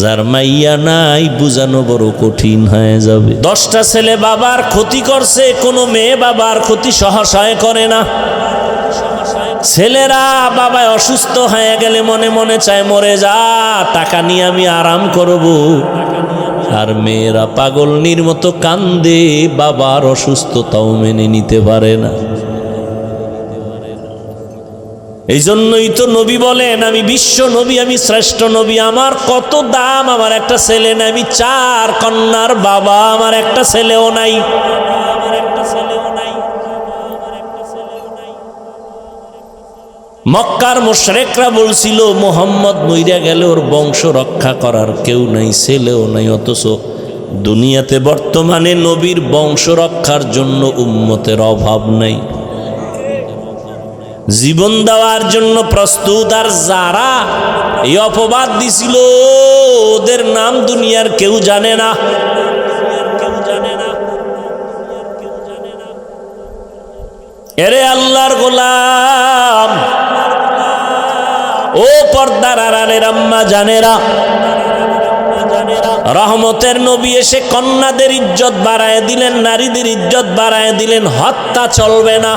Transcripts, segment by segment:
যার মাইয়া নাই বুঝানো বড় কঠিন হয়ে যাবে। 10টা ছেলে বাবার ক্ষতি করছে, কোনো মেয়ে বাবার ক্ষতি সহসায় করে না। ছেলেরা বাবায় অসুস্থ হয়ে গেলে মনে মনে চায় মরে যা, টাকা নিয়ে আমি আরাম করব। আর মেয়েরা পাগলনির মতো কান্দে, বাবার অসুস্থতাও মেনে নিতে পারে না। এই জন্যই তো নবী বলেন, আমি বিশ্ব নবী, আমি শ্রেষ্ঠ নবী, আমার কত দাম, আমার একটা ছেলে নাই, আমি 4 কন্যার বাবা, আমার একটা ছেলেও নাই। মক্কার মুশরিকরা বলছিল মুহাম্মদ মইরা গেলে ওর বংশ রক্ষা করার কেউ নাই, ছেলেও নাই। অথচ দুনিয়াতে বর্তমানে নবীর বংশ রক্ষার জন্য উম্মতের অভাব নাই, জীবন দেওয়ার জন্য প্রস্তুত। আর যারা এই অপবাদ দিছিল ওদের নাম দুনিয়ার কেউ জানে না। এরে আল্লাহর গোলাম, ও পর্দার আড়ালের আম্মা জানেরা, রহমতের নবী এসে কন্যাদের ইজ্জত বাড়ায় দিলেন, নারীদের ইজ্জত বাড়ায় দিলেন। হত্যা চলবে না,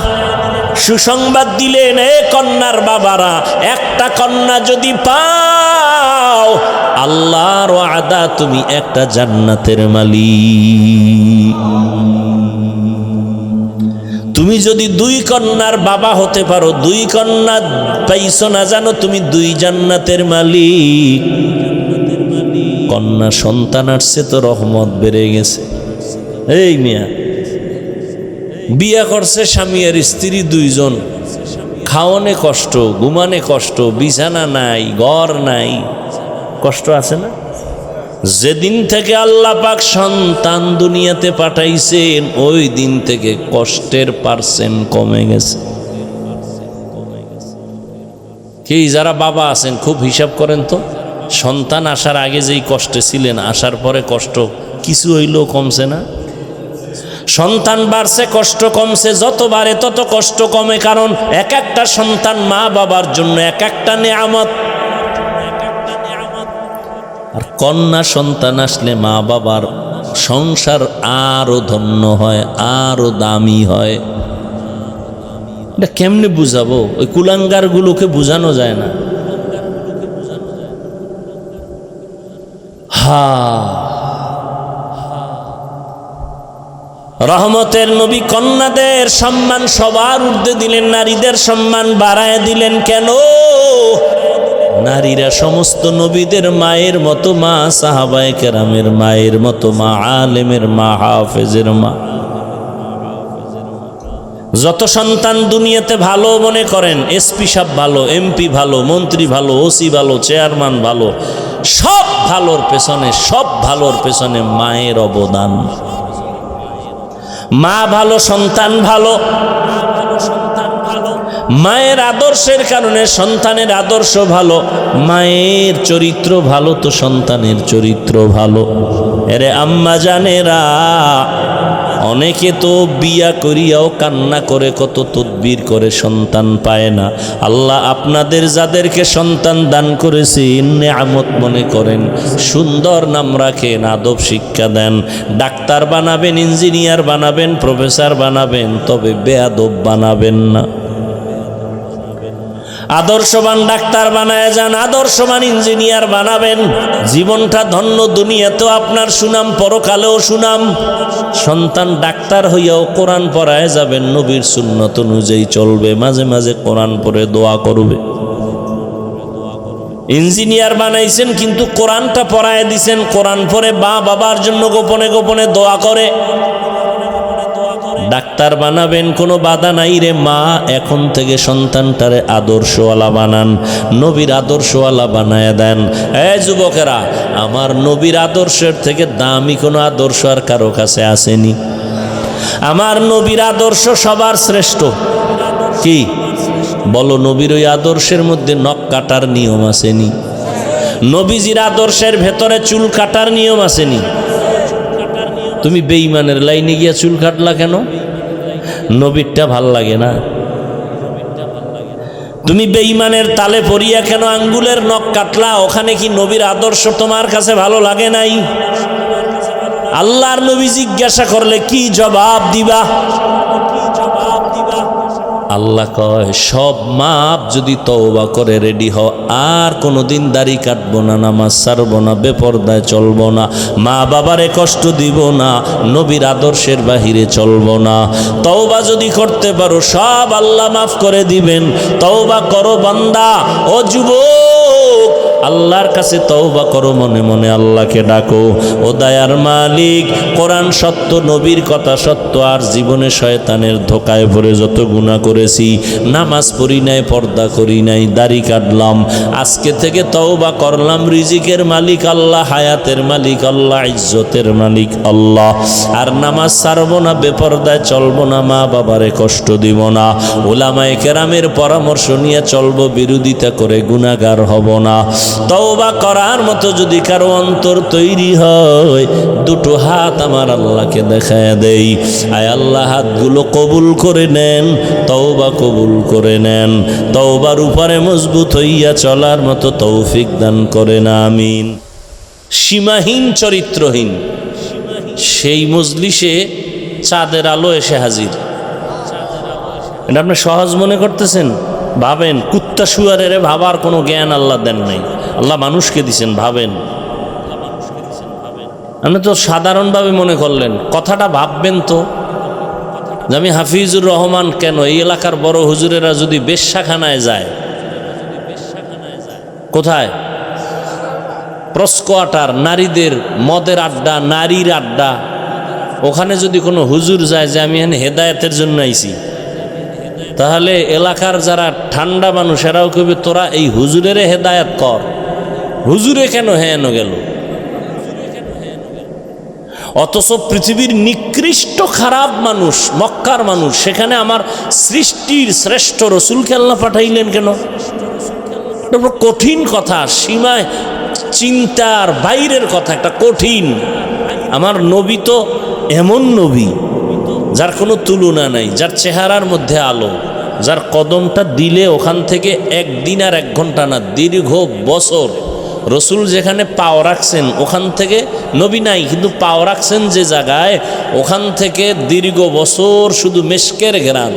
সুসংবাদ দিলেন, এ কন্যার বাবারা, একটা কন্যা যদি পাও আল্লাহর ওয়াদা, তুমি একটা জান্নাতের মালিক। তুমি যদি 2 কন্যার বাবা হতে পারো, 2 কন্যা পাইছো না জানো, তুমি 2 জান্নাতের মালিক। কন্যা সন্তান আসছে তো রহমত বেড়ে গেছে। এই মিয়া বিয়া করছে স্বামী আর স্ত্রী 2 জন, খাওয়ানে কষ্ট, ঘুমানে কষ্ট, বিছানা নাই, ঘর নাই, কষ্ট আছে না? যেদিন থেকে আল্লাহ পাক সন্তান দুনিয়াতে পাঠাইছেন ওই দিন থেকে কষ্টের পার্সেন্ট কমে গেছে। কি যারা বাবা আছেন খুব হিসাব করেন তো, সন্তান আসার আগে যেই কষ্টে ছিলেন, আসার পরে কষ্ট কিছু হইলেও কমছে না? সন্তান বাড়ছে, কষ্ট কমছে, যত বাড়ে তত কষ্ট কমে। কারণ এক একটা সন্তান মা বাবার জন্য এক একটা নেয়ামত। আর কন্যা সন্তান আসলে মা বাবার সংসার আরো ধন্য হয়, আরো দামি হয়। এটা কেমনে বুঝাবো? ওই কুলাঙ্গার গুলোকে বুঝানো যায় না। রহমতের নবী কন্যাদের সম্মান সবার ঊর্ধ্বে দিলেন, নারীদের সম্মান বাড়ায় দিলেন। কেন? নারীরা সমস্ত নবীদের মায়ের মতো মা, সাহাবায়ে কেরামের মায়ের মতো মা, আলেমের মা, হাফেজের মা। যত সন্তান দুনিয়াতে ভালো মনে করেন, এসপি সাহেব ভালো, এমপি ভালো, মন্ত্রী ভালো, ওসি ভালো, চেয়ারম্যান ভালো, সব ভালোর পেছনে, সব ভালোর পেছনে মায়ের অবদান। মা ভালো, সন্তান ভালো। মায়ের আদর্শের কারণে সন্তানের আদর্শ ভালো, মায়ের চরিত্র ভালো তো সন্তানের চরিত্র ভালো। এরে আম্মা জানেরা, অনেকে তো বিয়া করিয়াও কান্না করে, কত তদবির করে, সন্তান পায় না। আল্লাহ আপনাদের যাদেরকে সন্তান দান করেছেন নেয়ামত মনে করেন, সুন্দর নাম রাখেন, আদব শিক্ষা দেন, ডাক্তার বানাবেন, ইঞ্জিনিয়ার বানাবেন, প্রফেসর বানাবেন, তবে বেয়াদব বানাবেন না। আদর্শবান ডাক্তার বানায় যান, আদর্শবান ইঞ্জিনিয়ার বানাবেন, জীবনটা ধন্য। দুনিয়াতেও আপনার সুনাম, পরকালেও সুনাম। সন্তান ডাক্তার হইয়াও কোরআন পড়ায় যাবেন, নবীর সুন্নত অনুযায়ী চলবে, মাঝে মাঝে কোরআন পড়ে দোয়া করবে। ইঞ্জিনিয়ার বানাইছেন কিন্তু কোরআনটা পড়ায় দিছেন, কোরআন পড়ে বাবার জন্য গোপনে গোপনে দোয়া করে। ডাক্তার বানাবেন, কোনো বাধা নাই রে মা, এখন থেকে সন্তানটারে আদর্শওয়ালা বানান, নবীর আদর্শওয়ালা বানায় দেন। যুবকেরা, আমার নবীর আদর্শের থেকে দামি কোনো আদর্শ আর কারো কাছে আসেনি। আমার নবীর আদর্শ সবার শ্রেষ্ঠ। কি বলো? নবীর ওই আদর্শের মধ্যে নখ কাটার নিয়ম আসেনি? নবীজির আদর্শের ভেতরে চুল কাটার নিয়ম আসেনি? তুমি বেঈমানের লাইনে গিয়া চুল কাটলা কেন? নবীরটা ভাল লাগে না? তুমি বেঈমানের তালে পড়িয়া কেন আঙ্গুলের নখ কাটলা? ওখানে কি নবীর আদর্শ তোমার কাছে ভালো লাগে নাই? আল্লাহর নবী জিজ্ঞাসা করলে কি জবাব দিবা? আল্লাহ কয়, সব মাপ যদি তওবা করে রেডি হও, আর কোনোদিন দাড়ি কাটবো না, নামাজ ছাড়বো না, বেপরদায় চলবো না, মা বাবারে কষ্ট দিব না, নবীর আদর্শের বাহিরে চলবো না। তওবা যদি করতে পারো সব আল্লাহ মাফ করে দিবেন। তওবা করো বান্দা, ও যুবক, আল্লাহর কাছে তওবা করো, মনে মনে আল্লাহকে ডাকো। ও দয়ার মালিক, কোরআন সত্য, নবীর কথা সত্য, আর জীবনে শয়তানের ধোকায় পড়ে যত গুনাহ করেছি, নামাজ পড়ি নাই, পর্দা করি নাই, দাড়ি কাটলাম, আজকে থেকে তওবা করলাম। রিজিকের মালিক আল্লাহ, হায়াতের মালিক আল্লাহ, ইজ্জতের মালিক আল্লাহ। আর নামাজ ছাড়বো না, বেপরদায় চলবো না, মা বাবারে কষ্ট দিব না, উলামায়ে কেরামের পরামর্শ নিয়ে চলবো, বিরোধিতা করে গুনাহগার হব না। তওবা করার মতো যদি কারো অন্তর তৈরি হয়, দুটো হাত আমার আল্লাহকে দেখায় দেই। আয় আল্লাহ, হাতগুলো কবুল করে নেন, তওবা কবুল করে নেন, তওবার উপরে মজবুত হইয়া চলার মতো তৌফিক দান করেন, আমিন। সীমাহীন চরিত্রহীন, সেই মজলিসে চাঁদের আলো এসে হাজির। এটা আপনি সহজ মনে করতেছেন? ভাবেন, কুত্তা শুয়ারের ভাবার কোনো জ্ঞান আল্লাহ দেন নাই, আল্লাহ মানুষকে দিছেন। ভাবেন, আপনি তো সাধারণভাবে মনে করলেন। কথাটা ভাববেন তো, যে আমি হাফিজুর রহমান কেন, এই এলাকার বড় হুজুরেরা যদি বেশ্যাখানায় যায়, কোথায় প্রস্কোয়াটার, নারীদের মদের আড্ডা, নারীর আড্ডা, ওখানে যদি কোনো হুজুর যায় যে আমি এখানে হেদায়েতের জন্য আইছি, তাহলে এলাকার যারা ঠান্ডা মানুষ এরাও কইবে তোরা এই হুজুরের হেদায়েত কর, হুজুরে কেন হেন গেল। অথচ পৃথিবীর নিকৃষ্ট খারাপ মানুষ, মক্কার মানুষ, সেখানে আমার সৃষ্টির শ্রেষ্ঠ রসুলকে আল্লাহ পাঠাইলেন কেন? কঠিন কথা, সীমায় চিন্তার বাইরের কথা, একটা কঠিন। আমার নবী তো এমন নবী যার কোনো তুলনা নাই, যার চেহারার মধ্যে আলো, যার কদমটা দিলে ওখান থেকে একদিন আর 1 ঘন্টা না, দীর্ঘ বছর রসুল যেখানে পাও রাখছেন, ওখান থেকে নবী নাই, কিন্তু পাও রাখছেন যে জায়গায়, ওখান থেকে দীর্ঘ বছর শুধু মেশকের ঘ্রাণ,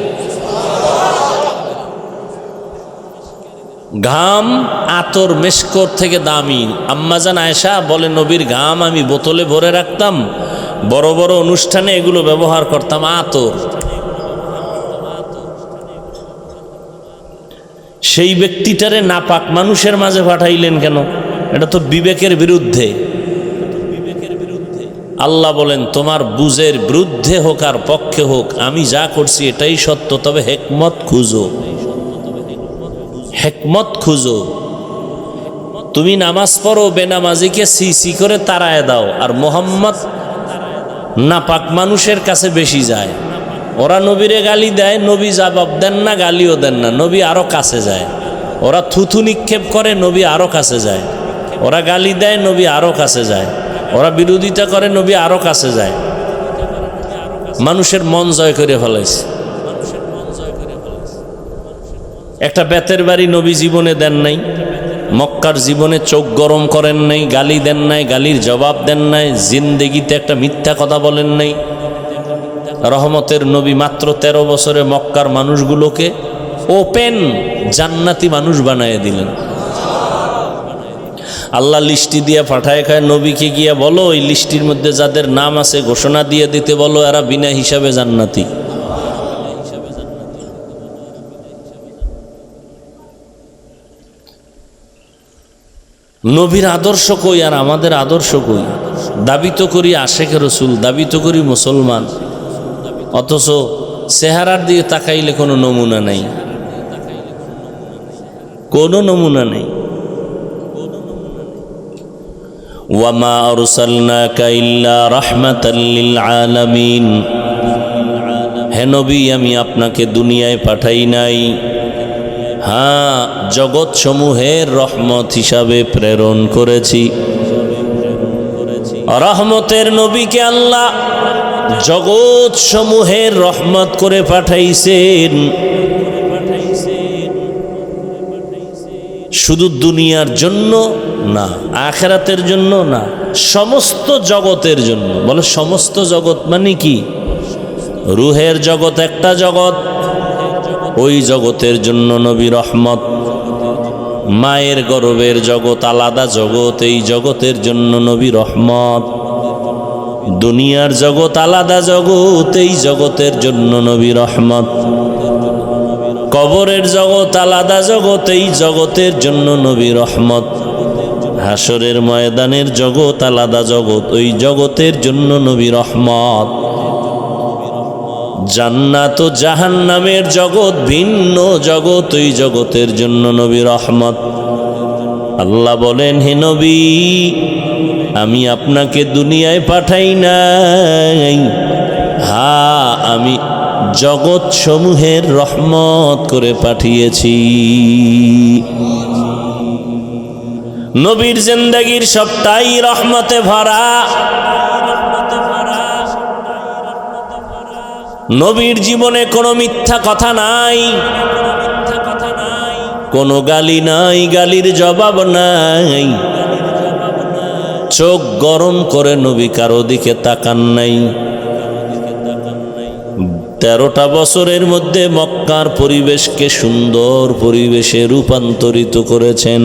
ঘাম, আতর মেশকর থেকে দামি। আম্মাজান আয়েশা বলে, নবীর ঘাম আমি বোতলে ভরে রাখতাম, বড় বড় অনুষ্ঠানে এগুলো ব্যবহার করতাম, আতর। সেই ব্যক্তিটারে নাপাক মানুষের মাঝে পাঠাইলেন কেন? এটা তো বিবেকের বিরুদ্ধে। আল্লাহ বলেন, তোমার বুঝের বিরুদ্ধে হোক আর পক্ষে হোক, আমি যা করছি এটাই সত্য, তবে হেকমত খুঁজো, হেকমত খুঁজো। তুমি নামাজ পড়ো, বেনামাজিকে সি করে তাড়ায় দাও, আর মোহাম্মদ নাপাক মানুষের কাছে বেশি যায়। ওরা নবীরে গালি দেয়, নবী জবাব দেন না, গালিও দেন না, নবী আরো কাছে যায়। ওরা থুথু নিক্ষেপ করে, নবী আরো কাছে যায়। ওরা গালি দেয়, নবী আরো কাছে যায়। ওরা বিরোধিতা করে, নবী আরো কাছে যায়। মানুষের মন জয় করে ফেলাইছে। একটা বেতের বাড়ি নবী জীবনে দেন নাই, মক্কার জীবনে চোখ গরম করেন নাই, গালি দেন নাই, গালির জবাব দেন নাই, জিন্দেগিতে একটা মিথ্যা কথা বলেন নাই। রহমতের নবী মাত্র 13 বছরে মক্কার মানুষগুলোকে ওপেন জান্নাতি মানুষ বানায় দিলেন। আল্লাহ লিস্টি দিয়ে পাঠায়, খায় নবীকে গিয়া বলো, ওই লিস্টির মধ্যে যাদের নাম আছে ঘোষণা দিয়ে দিতে বলো, এরা বিনা হিসাবে জান্নাতি। নবীর আদর্শ কই আর আমাদের আদর্শ কই? দাবি তো করি আশেখ রসুল, দাবি তো করি মুসলমান, অথচ চেহারার দিকে তাকাইলে কোনো নমুনা নেই, কোনো নমুনা নেই। ওয়ামা আরসালনাকা ইল্লা রাহমাতাল লিল আলামিন, হে নবী, আমি আপনাকে দুনিয়ায় পাঠাই নাই, হ্যাঁ, জগৎ সমূহের রহমত হিসাবে প্রেরণ করেছি। রহমতের নবীকে আল্লাহ জগৎ সমূহের রহমত করে পাঠাইছেন। শুধু দুনিয়ার জন্য না, আখিরাতের জন্য না, সমস্ত জগতের জন্য। বলে সমস্ত জগৎ মানে কি? রুহের জগৎ একটা জগৎ, ওই জগতের জন্য নবী রহমত। মায়ের গর্ভের জগৎ আলাদা জগৎ, এই জগতের জন্য নবী রহমত। দুনিয়ার জগৎ আলাদা জগৎ, এই জগতের জন্য নবী রহমত। কবরের জগৎ আলাদা জগৎ, এই জগতের জন্য নবী রহমত। হাসরের ময়দানের জগৎ আলাদা জগৎ, ওই জগতের জন্য নবী রহমত। জান্নাত ও জাহান্নামের জগৎ ভিন্ন জগৎ, ওই জগতের জন্য নবী রহমত। আল্লাহ বলেন, হে নবী, আমি আপনাকে দুনিয়ায় পাঠাই নাই, হ্যাঁ আমি জগৎ সমূহের রহমত করে পাঠিয়েছি। নবীর জিন্দেগীর সবটাই রহমতে ভরা। নবীর জীবনে কোনো মিথ্যা কথা নাই, কোনো গালি নাই, গালির জবাব নাই। চোখ গরম করে নবী কারো দিকে তাকান নাই। 13টা বছরের মধ্যে মক্কার পরিবেশকে সুন্দর পরিবেশে রূপান্তরিত করেছেন।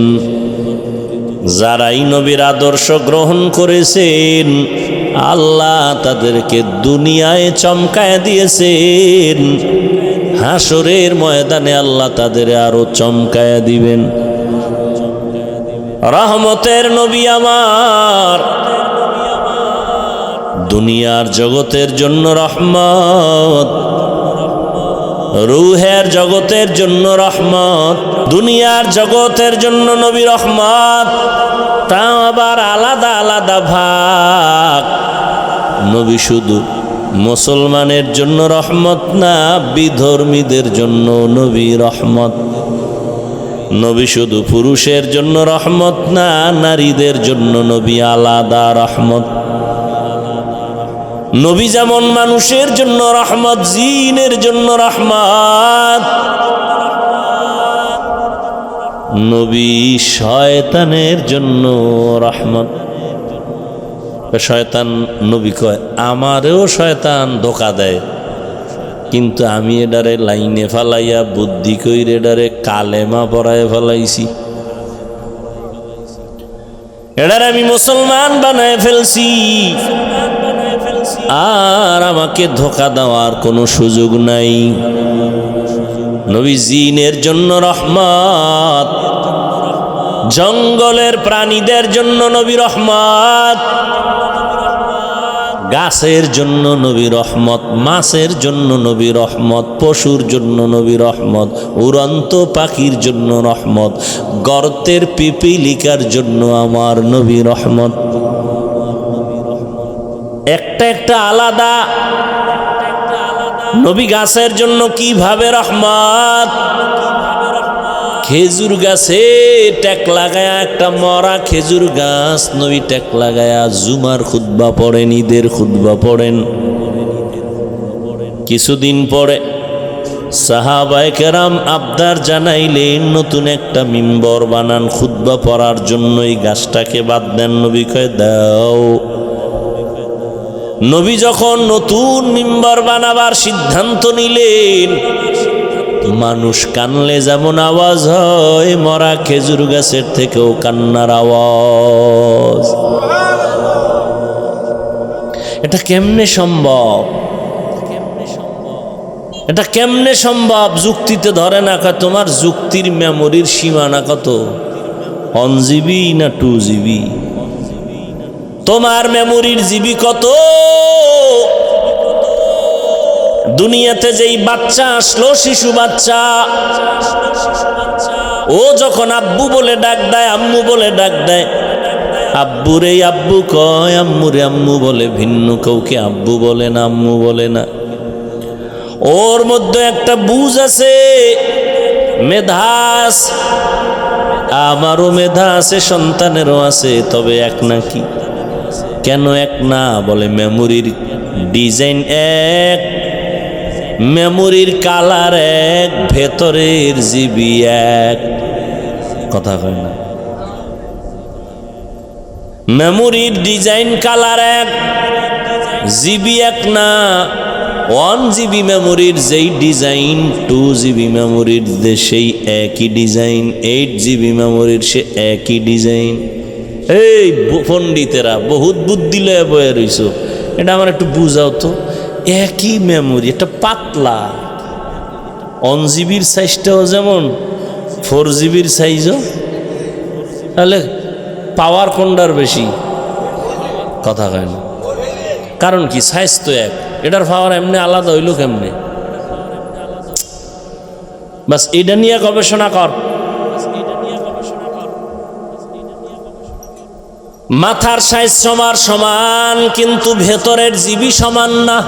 যারাই নবীর আদর্শ গ্রহণ করেছেন, আল্লাহ তাদেরকে দুনিয়ায় চমকায় দিয়েছেন, হাসরের ময়দানে আল্লাহ তাদের আরো চমকায় দিবেন। রহমতের নবী আমার, দুনিয়ার জগতের জন্য রহমত, রূহের জগতের জন্য রহমত। দুনিয়ার জগতের জন্য নবী রহমত, তা আবার আলাদা আলাদা ভাগ। নবী শুধু মুসলমানের জন্য রহমত না, বিধর্মীদের জন্য নবী রহমত। নবী শুধু পুরুষের জন্য রহমত না, নারীদের জন্য নবী আলাদা রহমত। নবী যেমন মানুষের জন্য রহমত, জিনের জন্য রহমত, নবী শয়তানের জন্য রহমত। শয়তান নবী কয়, আমারেও শয়তান ধোকা দেয়, কিন্তু আমি এডারে লাইনে ফালাইয়া বুদ্ধি কইরে এডারে কালেমা পড়ায় ফেলাইছি, এডারে আমি মুসলমান বানায় ফেলছি, আর আমাকে ধোকা দেওয়ার কোনো সুযোগ নাই। নবী জিনের জন্য রহমত, জঙ্গলের প্রাণীদের জন্য নবী রহমত, গাছের জন্য নবী রহমত, মাছের জন্য নবী রহমত, পশুর জন্য নবী রহমত, উড়ন্ত পাখির জন্য রহমত, গর্তের পিপিলিকার জন্য আমার নবী রহমত। একটা একটা আলাদা। নবী গাছের জন্য কিভাবে রহমত? খেজুর গাছে টেক লাগায়া, একটা মরা খেজুর গাছ, নবী টেক লাগায়া জুমার খুতবা পড়েন, ঈদের খুতবা পড়েন। কিছুদিন পরে সাহাবায়ে কেরাম আবদার জানাইলেন, নতুন একটা মিম্বর বানান খুতবা পড়ার জন্য, এই গাছটাকে বাদ দেন। নবী কয়, দাও। নবী যখন নতুন মিম্বর বানাবার সিদ্ধান্ত নিলেন, মানুষ কানলে যেমন আওয়াজ হয়, মরা খেজুর গাছের থেকেও কান্নার আওয়াজ। এটা কেমনে সম্ভব? এটা কেমনে সম্ভব? যুক্তিতে ধরে না। তোমার যুক্তির মেমোরির সীমানা কত? 1 GB না 2 GB? তোমার মেমোরির জিবি কত? দুনিয়াতে যেই বাচ্চা আসলো, শিশু বাচ্চা, ও যখন আব্বু বলে ডাক দেয়, আম্মু বলে ডাক দেয়, আব্বুরে আব্বু কয়, আম্মুরে আম্মু বলে, ভিন্ন কাউকে আব্বু বলে না, আম্মু বলে না। ওর মধ্যে একটা বুঝ আছে, মেধাস। আমারও মেধা আছে, সন্তানেরও আছে, তবে এক নাকি? কেন এক না? বলে মেমোরির ডিজাইন এক, মেমোরির কালার এক, ভেতরের জিবি এক। কথা কয় না। মেমোরির ডিজাইন কালার এক, জিবি এক না। 1 GB মেমোরির যেই ডিজাইন 2 GB মেমোরির সেই একই ডিজাইন, 8 GB মেমোরির সে একই ডিজাইন। এই পণ্ডিতেরা বহুত বুদ্ধি লয়ে বয়ে রইছ, এটা আমার একটু বুঝাও তো। একই মেমোরি, এটা পাতলা, 1 GBর সাইজটাও যেমন 4 GBর সাইজও, তাহলে পাওয়ার কোনটার বেশি? কথা কয় না। কারণ কি? সাইজ তো এক, এটার পাওয়ার এমনি আলাদা হইল কেমনে? বাস এটা নিয়ে গবেষণা কর। মাথার সাইজ সবার সমান, কিন্তু ভেতরের জিবি সমান না।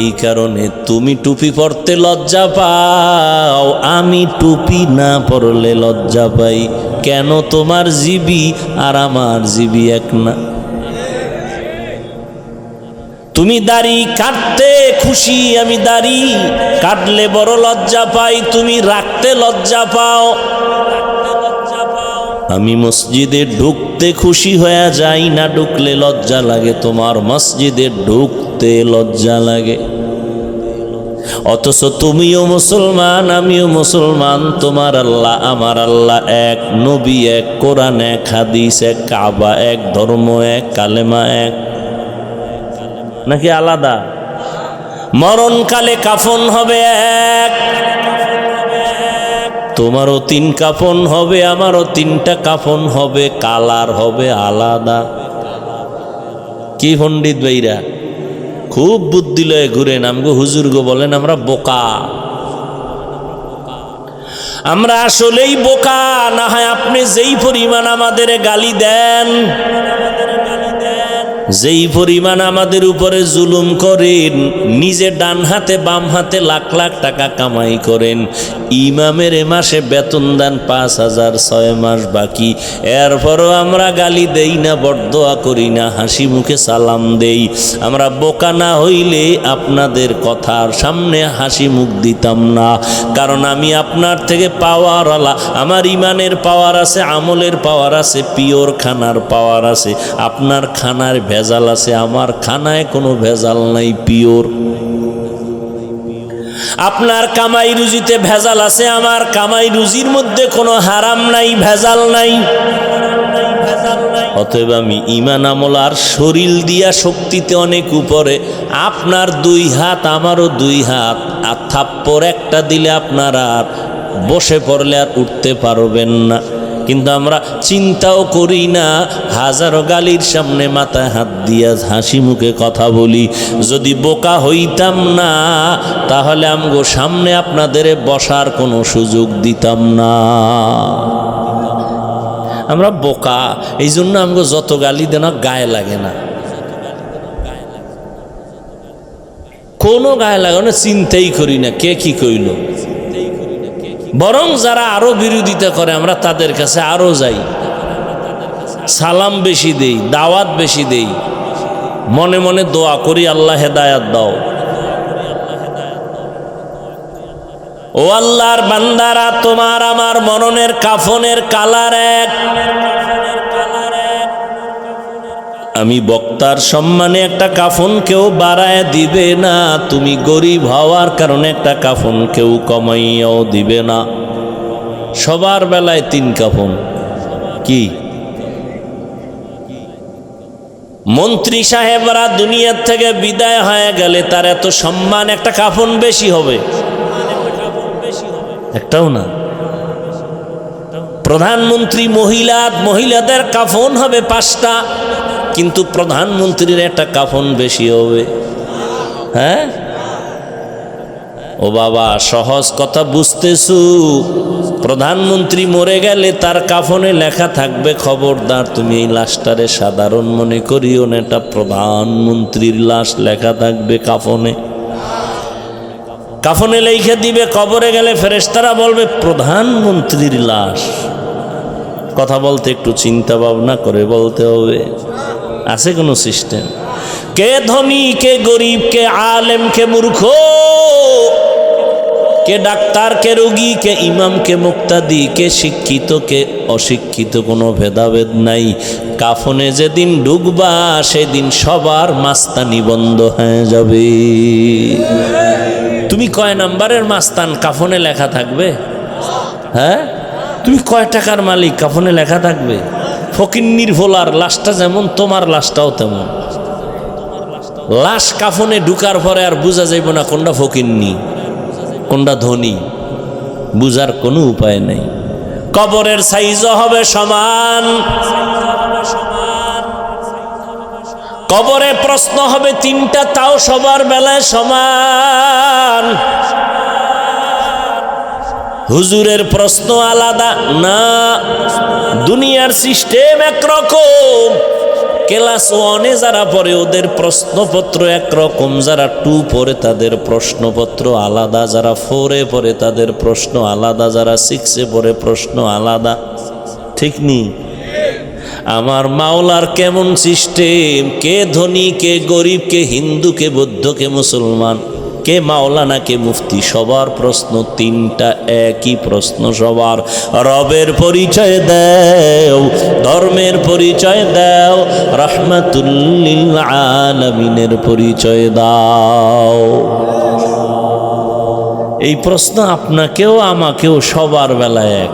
এই কারণে তুমি টুপি পরতে লজ্জা পাও, আমি টুপি না পরলে লজ্জা পাই। কেন? তোমার জিবি আর আমার জিবি এক না। তুমি দাড়ি কাটতে খুশি, আমি দাড়ি কাটলে বড় লজ্জা পাই, তুমি রাখতে লজ্জা পাও। আমি মসজিদে ঢুকতে খুশি হয়ে যাই, না ঢুকলে লজ্জা লাগে, তোমার মসজিদে ঢুকতে লজ্জা লাগে। অথচ তুমিও মুসলমান, আমিও মুসলমান, তোমার আল্লাহ আমার আল্লাহ এক, নবী এক, কোরআন এক, হাদিস এক, কাবা এক, ধর্ম এক, কালেমা এক। নাকি আলাদা? মরণকালে কাফন হবে এক, তোমারও 3 কাফন হবে, আমারও 3টা কাফন হবে, কালার হবে আলাদা। কি পণ্ডিত ভাইরা খুব বুদ্ধি লয়ে ঘুরেন, আমগো হুজুর গো বলেন আমরা বোকা। আমরা আসলেই বোকা। না হয় আপনি যেই পরিমাণ আমাদের গালি দেন, যেই পরিমাণ আমাদের উপরে জুলুম করেন, নিজে ডান হাতে বাম হাতে লাখ লাখ টাকা কামাই করেন, ইমামের এ মাসে বেতন দেন 5,000, 6 মাস বাকি, এরপরও আমরা গালি দেই না, বরদোয়া করি না, হাসি মুখে সালাম দেই। আমরা বোকা না হইলে আপনাদের কথার সামনে হাসি মুখ দিতাম না। কারণ আমি আপনার থেকে পাওয়ারওয়ালা, আমার ইমানের পাওয়ার আছে, আমলের পাওয়ার আছে, পিওর খানার পাওয়ার আছে। আপনার খানার ভেজাল আছে, আমার খানায় কোনো ভেজাল নাই, পিওর। আপনার কামাই রুজিতে ভেজাল আছে, আমার কামাই রুজির মধ্যে কোনো হারাম নাই, ভেজাল নাই। অতএব আমি ঈমান আমল আর শরীর দিয়া শক্তিতে অনেক উপরে। আপনার 2 হাত, আমারও 2 হাত, আর থাপ্পড় একটা দিলে আপনারা আর বসে পড়লে আর উঠতে পারবেন না। কিন্তু আমরা চিন্তাও করি না, হাজারো গালির সামনে মাথায় হাত দিয়া হাসি মুখে কথা বলি। যদি বোকা হইতাম না, তাহলে আমগো সামনে আপনাদের বসার কোনো সুযোগ দিতাম না। আমরা বোকা, এই জন্য আমগো যত গালি দেন গায়ে লাগে না, কোনো গায়ে লাগে না, চিন্তাই করি না কে কি কইল। বরং যারা আরো বিরোধিতা করে আমরা তাদের কাছে আরো যাই, সালাম বেশি দেই, দাওয়াত বেশি দেই, মনে মনে দোয়া করি আল্লাহ হেদায়াত দাও। ও আল্লাহর বান্দারা, তোমার আমার মরণের কাফনের কালার এক। আমি বক্তার সম্মানে একটা কাফন কেউ বাড়ায় দিবে না, তুমি গরিব হওয়ার কারণে একটা কাফন কেউ কমাইয়াও দিবে না। সবার বেলায় 3 কাফন। কি মন্ত্রী সাহেবরা দুনিয়ার থেকে বিদায় হয়ে গেলে তার এত সম্মান, একটা কাফন বেশি হবে? একটাও না। প্রধানমন্ত্রী মহিলাদের কাফন হবে 5টা, কিন্তু প্রধানমন্ত্রীর একটা কাফন বেশি হবে। হ্যাঁ ও বাবা, সহজ কথা বুঝতেছু? প্রধানমন্ত্রী মরে গেলে তার কাফনে লেখা থাকবে, খবরদার তুমি এই লাশটারে সাধারণ মনে করিও না, এটা প্রধানমন্ত্রীর লাশ লেখা থাকবে কাফনে। কাফনে লিখে দিবে, কবরে গেলে ফেরেশতারা বলবে প্রধানমন্ত্রীর লাশ। কথা বলতে একটু চিন্তা ভাবনা করে বলতে হবে। আছে কোনো সিস্টেম? কে ধনী, কে গরিব, কে আলেম, কে মূর্খ, কে ডাক্তার, কে রোগী, কে ইমাম, কে মুক্তাদি, কে শিক্ষিত, কে অশিক্ষিত, কোনো ভেদাভেদ নাই। কাফনে যেদিন ঢুকবা সেদিন সবার মাস্তানি বন্ধ হয়ে যাবে। তুমি কয় নাম্বারের মাস্তান কাফনে লেখা থাকবে? হ্যাঁ, তুমি কয় টাকার মালিক কাফনে লেখা থাকবে? ফকিন্নির ভোলার লাশটা যেমন তোমার লাশটাও তেমন। লাশ কাফনে ঢুকার পরে আর বোঝা যাইব না কোনটা ফকিন্নি কোনটা ধনী, বুঝার কোনো উপায় নেই। কবরের সাইজও হবে সমান, কবরে প্রশ্ন হবে তিনটা, তাও সবার বেলায় সমান। হুজুরের প্রশ্ন আলাদা না, দুনিয়ার সিস্টেম একরকম। ক্লাস 1-এ যারা পড়ে ওদের প্রশ্নপত্র একরকম, যারা 2 পড়ে তাদের প্রশ্নপত্র আলাদা, যারা 4-এ পড়ে তাদের প্রশ্ন আলাদা, যারা 6-এ পড়ে প্রশ্ন আলাদা। ঠিক নি? আমার মাওলার কেমন সিস্টেম! কে ধনী, কে গরিব, কে হিন্দু, কে বৌদ্ধ, কে মুসলমান, কে মাওলানা, কে মুফতি, সবার প্রশ্ন তিনটা, একই প্রশ্ন সবার। রবের পরিচয় দাও, ধর্মের পরিচয় দাও, রাহমাতুল লিল আলামিনের পরিচয় দাও। এই প্রশ্ন আপনাকেও আমাকেও সবার বেলায় এক।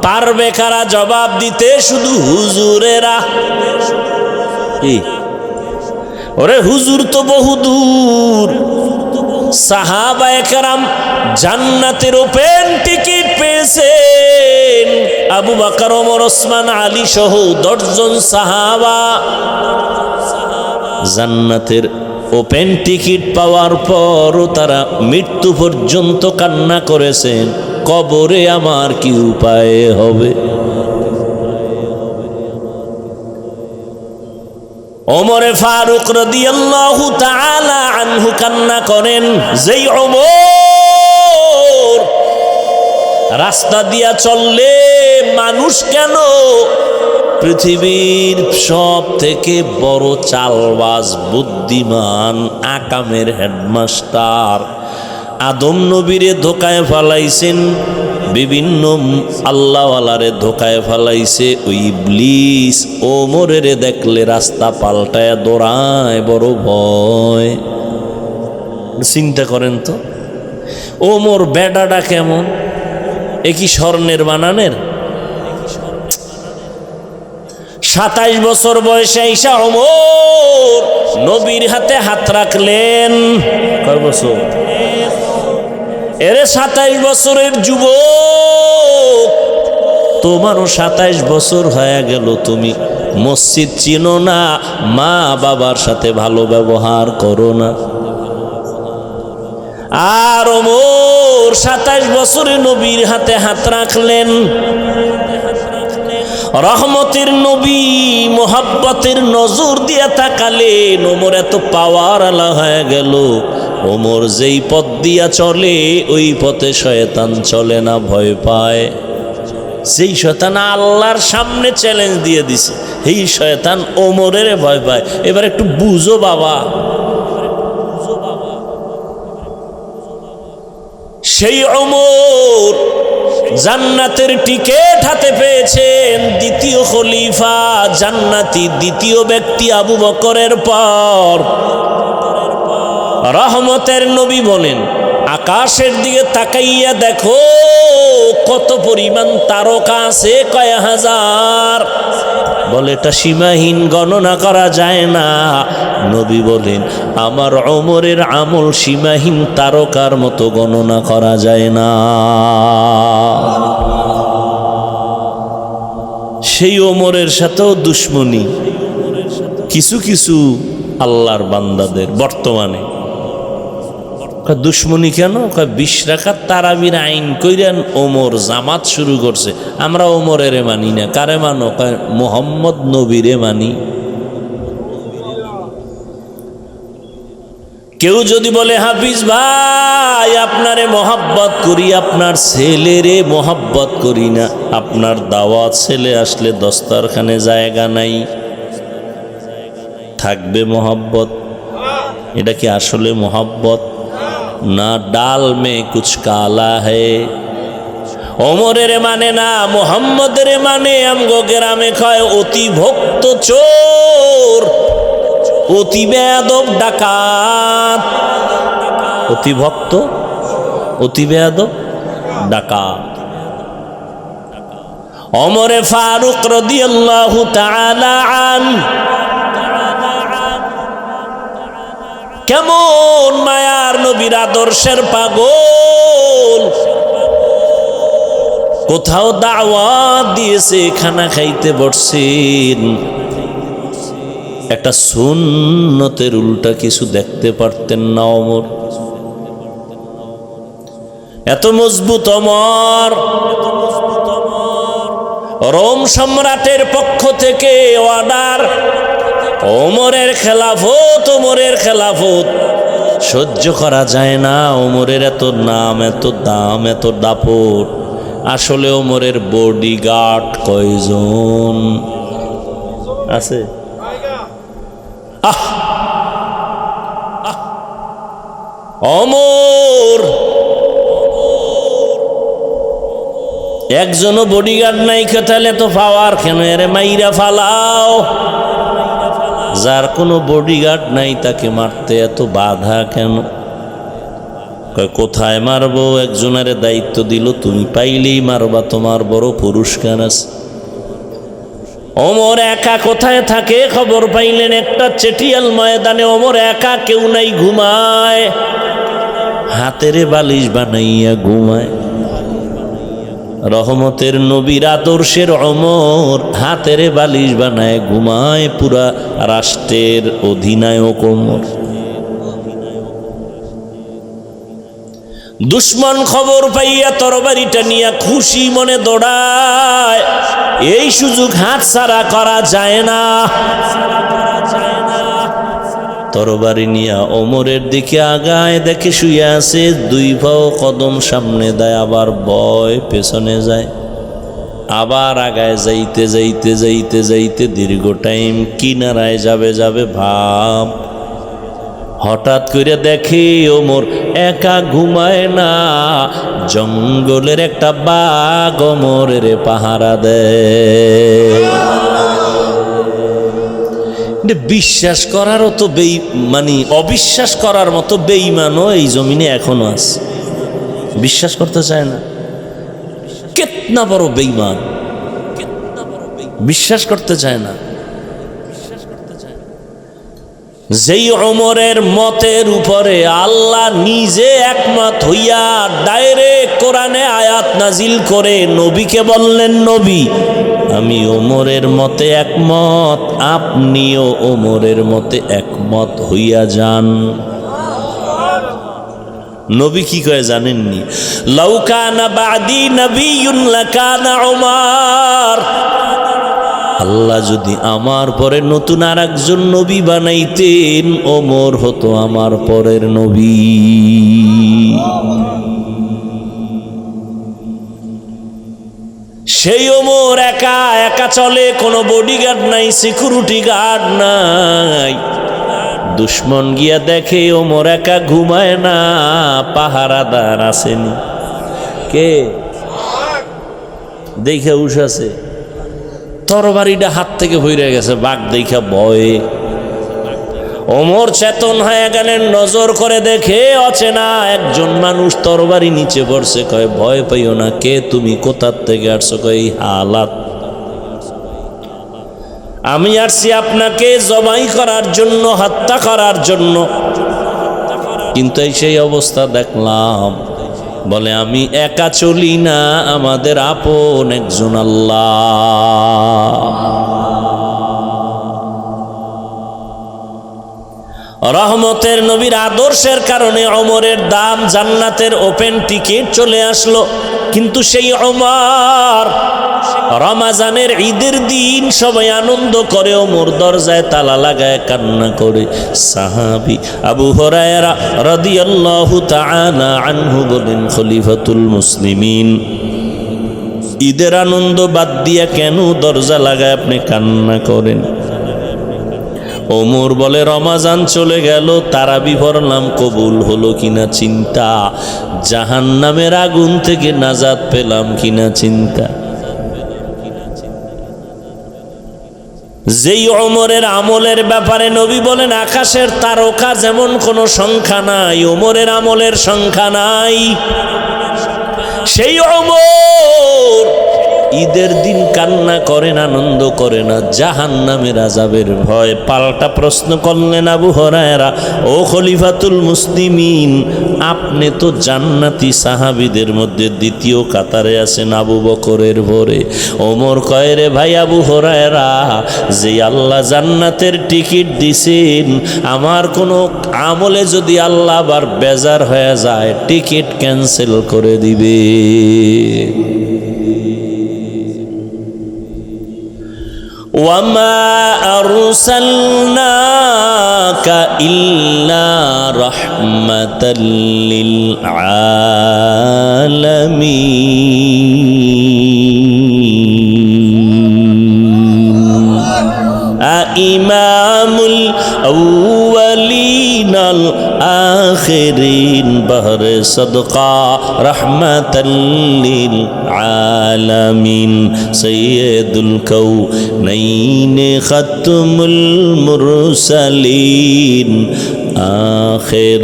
পারবে কারা জবাব দিতে? শুধু হুজুরেরা। ওরে হুজুর তো বহুদূর। সাহাবায়ে কেরাম জান্নাতের ওপেন টিকিট পেয়েছেন। আবু বকর, ওমর, ওসমান, আলী সহ 10 জন সাহাবা জান্নাতের ওপেন টিকিট পাওয়ার পরও তারা মৃত্যু পর্যন্ত কান্না করেছেন, কবরে আমার কি উপায় হবে। ওমরে ফারুক রাদিয়াল্লাহু তাআলা আনহু কান্না করেন, যেই ওমর রাস্তা দিয়া চললে মানুষ কেন পৃথিবীর সব থেকে বড় চালবাজ, বুদ্ধিমান, আকামের হেডমাস্টার আদম নবীরে ধোকায় ফেলাইছেন, বিভিন্ন আল্লাহওয়ালারে ধোকায় ফেলাইছে ওই ইবলিস। ওমরের দেখলে রাস্তা পাল্টায় দৌড়ায়, বড় ভয়। চিন্তা করেন তো, ওমর বেডাটা কেমন! এ কি স্বর্ণের বানানের? 27 বছর বয়সে ঈসা ওমর নবীর হাতে হাত রাখলেন। কয় বছর? এরে 27 বছরের যুবক, তোমারও 27 বছর হয়ে গেল, তুমি মসজিদ চিনো না, মা বাবার সাথে ভালো ব্যবহার করো না। আর ওমর 27 বছরে নবীর হাতে হাত রাখলেন। রহমতের নবী মোহাব্বতের নজর দিয়ে তাকালেন। ওমর এত পাওয়ার আলা হয়ে গেল, ওমর যেই পথ দিয়া চলে ওই পথে শয়তান চলে না, ভয় পায়। সেই শয়তান আল্লাহর সামনে চ্যালেঞ্জ দিয়ে দিছে, এই শয়তান ওমরের ভয় পায়। এবার একটু বুঝো বাবা। সেই ওমর জান্নাতের টিকেট হাতে পেয়েছেন, দ্বিতীয় খলিফা জান্নাতি, দ্বিতীয় ব্যক্তি আবু বকরের পর। রহমতের নবী বলেন, আকাশের দিকে তাকাইয়া দেখো কত পরিমাণ তারকা আছে, কয় হাজার। বলে এটা সীমাহীন, গণনা করা যায় না। নবী বলেন, আমার ওমরের আমল সীমাহীন তারকার মতো গণনা করা যায় না। সেই ওমরের সাথেও দুশ্মনী কিছু কিছু আল্লাহর বান্দাদের বর্তমানে। দুশ্মনী কেন? 20 রাকাত তারাবির আইন কইরেন ওমর জামাত শুরু করছে, আমরা ওমরের মানি না। কারে মানো? মোহাম্মদ নবীরে মানি। কেউ যদি বলে হাফিজ ভাই আপনারে মোহাব্বত করি, আপনার ছেলেরে মোহাব্বত করি না, আপনার দাওয়াত ছেলে আসলে দস্তরখানে জায়গা নাই, থাকবে মোহাব্বত? এটা কি আসলে মোহাব্বত? না ডাল মে কুছ কালা হে। ওমরের মানে না, মুহাম্মদের মানে। আমগো গ্রামে কয় অতি ভক্ত চোর, অতি বেয়াদব ডাকাত। অতি ভক্ত, অতি বেয়াদব ডাকাত। ওমরে ফারুক রাদিয়াল্লাহু তাআলা আনহু কেমন মায়ার নবীর আদর্শের পাগল। কোথাও দাওয়াত দিয়েছে, খানা খাইতে বসছেন, একটা সুন্নতের উল্টা কিছু দেখতে পারতেন না ওমর। এত মজবুত ওমর। রোম সম্রাটের পক্ষ থেকে অর্ডার, ওমরের খেলাফত, ওমরের খেলাফত সহ্য করা যায় না। ওমরের এত নাম, এত দাম, এত দাপট। আসলে ওমরের বডিগার্ড কয়জন আছে? ওমর একজনও বডিগার্ড নাই, তাহলে তো পাওয়ার কেন? এর মাইরা ফালাও। যার কোনো বডিগার্ড নাই তাকে মারতে এত বাধা কেন? কোথায় মারবো? একজনের দায়িত্ব দিল, তুমি পাইলেই মারবা, তোমার বড় পুরস্কার আছে। ওমর একা কোথায় থাকে খবর পাইলেন একটা চেটিয়াল ময়দানে। ওমর একা, কেউ নাই, ঘুমায়, হাতেরে বালিশ বানাইয়া ঘুমায়। রহমতের নবীর আদর্শের ওমর হাতেরে বালিশ বানায় ঘুমায়। পুরা রাষ্ট্রের অধিনায়ক ওমর। দুশ্মন খবর পাইয়া তরবারিটা নিয়ে খুশি মনে দৌড়ায়। এই সুযোগ হাতছাড়া করা যায় না। তরবারি নিয়া ওমরের দিকে আগায়, দেখে শুয়ে আছে, দুই পাও কদম সামনে দেয়, আবার বয় পেছনে যায়, আবার আগায় যাইতে যাইতে যাইতে যাইতে দীর্ঘ টাইম কিনারায় যাবে যাবে ভাব। হঠাৎ করে দেখে ওমর একা ঘুমায় না, জঙ্গলের একটা বাঘ ওমরের পাহারা দেয়। বিশ্বাস করারও তো অবিশ্বাস করার মতো বেঈমানও এই জমিনে এখনো আছে, বিশ্বাস করতে চায় না। কেতনা বড় বেঈমান, বিশ্বাস করতে চায় না। যেই ওমরের মতের উপরে আল্লাহ নিজে একমত হইয়া ডাইরেক্ট কোরআনে আয়াত নাজিল করে নবীকে বললেন, নবী আমি ওমরের মতে একমত, আপনিও ওমরের মতে একমত হইয়া যান। নবী কি কয় জানেননি? লাউ কানা বাদি নবিয়্যুন লাকানা ওমর। আল্লাহ যদি আমার পরে নতুন আর একজন নবী বানাইতেন, ওমর হতো আমার পরের নবী। সেই ওমর একা একা চলে, কোনো বডিগার্ড নাই, সিকিউরিটি গার্ড নাই। দুশ্মন গিয়া দেখে ওমর একা ঘুমায় না, পাহারাদার আসেনি। কে দেখে উঠাছে, তরবারিটা হাত থেকে হইরে গেছে, বাঘ দেখা ভয়ে ওমর চেতন হয়ে গেলেন। নজর করে দেখে অচেনা একজন মানুষ তরবারি নিচে পড়ছে। কয় ভয় পাইও না, কে তুমি, কোথার থেকে আসছো? কয় এই হালাত, আমি আসছি আপনাকে জবাই করার জন্য, হত্যা করার জন্য, কিন্তু এই সেই অবস্থা দেখলাম। বলে আমি একা চলি না, আমাদের আপন একজন আল্লাহ। রহমতের নবীর আদর্শের কারণে ওমরের দাম, জান্নাতের ওপেন টিকিট চলে আসলো। কিন্তু সেই ওমর রমাজানের ঈদের দিন সবাই আনন্দ করে, ওমর দরজায় তালা লাগায় কান্না করে। সাহাবী আবু হুরায়রা রাদিয়াল্লাহু তাআলা আনহু বলেন, খলিফাতুল মুসলিমিন ঈদের আনন্দ বাদ দিয়া কেন দরজা লাগায় আপনি কান্না করেন? ওমর বলে রমাজান চলে গেল, তারাবি পড়লাম, কবুল হলো কিনা চিন্তা, জাহান্নামের আগুন থেকে নাজাত পেলাম কিনা চিন্তা। যেই ওমরের আমলের ব্যাপারে নবী বলেন আকাশের তারকা যেমন কোনো সংখ্যা নাই, ওমরের আমলের সংখ্যা নাই। সেই ওমর ঈদের দিন কান্না করেন, আনন্দ করে না, জাহান্নামের আযাবের ভয়। পাল্টা প্রশ্ন করলেন আবু হুরায়রা, ও খলিফাতুল মুসলিমিন, আপনি তো জান্নাতি সাহাবীদের মধ্যে দ্বিতীয় কাতারে আছেন আবু বকরের ভরে। ওমর কয়, রে ভাই আবু হুরায়রা, যে আল্লাহ জান্নাতের টিকিট দিছেন, আমার কোনো আমলে যদি আল্লাহ আবার বেজার হয়ে যায়, টিকিট ক্যান্সেল করে দিবে। وما أرسلناك إلا رحمة للعالمين إمام الأولين الآخرين بحر صدقة رحمة للعالمين سيد الكونين ختم المرسلين آخر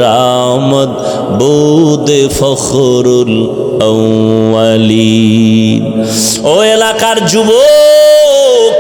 آمد بود فخر الأولين ও এলাকার যুবক,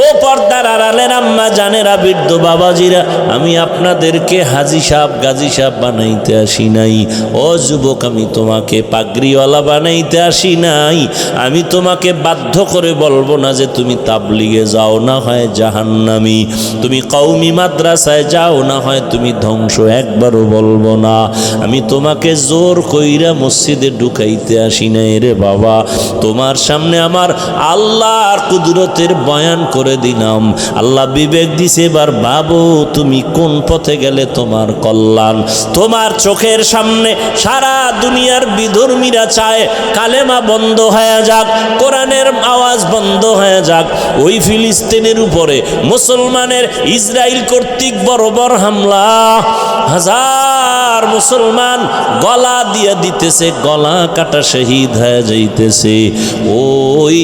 ও পর্দার আড়ালের আম্মা জানেরা, বৃদ্ধ বাবাজিরা, আমি আপনাদেরকে হাজি সাহেব গাজী সাহেব বানাইতে আসি নাই। ও যুবক, আমি তোমাকে পাগড়িওয়ালা বানাইতে আসি নাই। আমি তোমাকে বাধ্য করে বলবো না যে তুমি তাবলিগে যাও, না হয় জাহান্নামী, তুমি কওমি মাদ্রাসায় যাও, না হয় তুমি ধ্বংস, একবারও বলবো না। আমি তোমাকে জোর কইরা মসজিদে ঢুকাইতে আসি নাই রে বাবা। তোমার সামনে আমার আল্লাহর কুদরতের বয়ান করে দিলাম। আল্লাহ বিবেক দিছে, এবার ভাবো তুমি কোন পথে গেলে তোমার কল্যাণ। তোমার চোখের সামনে সারা দুনিয়ার বিধর্মীরা চায় কালেমা বন্ধ হয়ে যাক, কোরআনের আওয়াজ বন্ধ হয়ে যাক। ওই ফিলিস্তিনের উপরে মুসলমানের ইসরায়েল কর্তৃক বর্বর হামলা, হাজার মুসলমান গলা দিয়ে দিতেছে, গলা কাটা শহীদ হয়ে যাইতেছে। ওই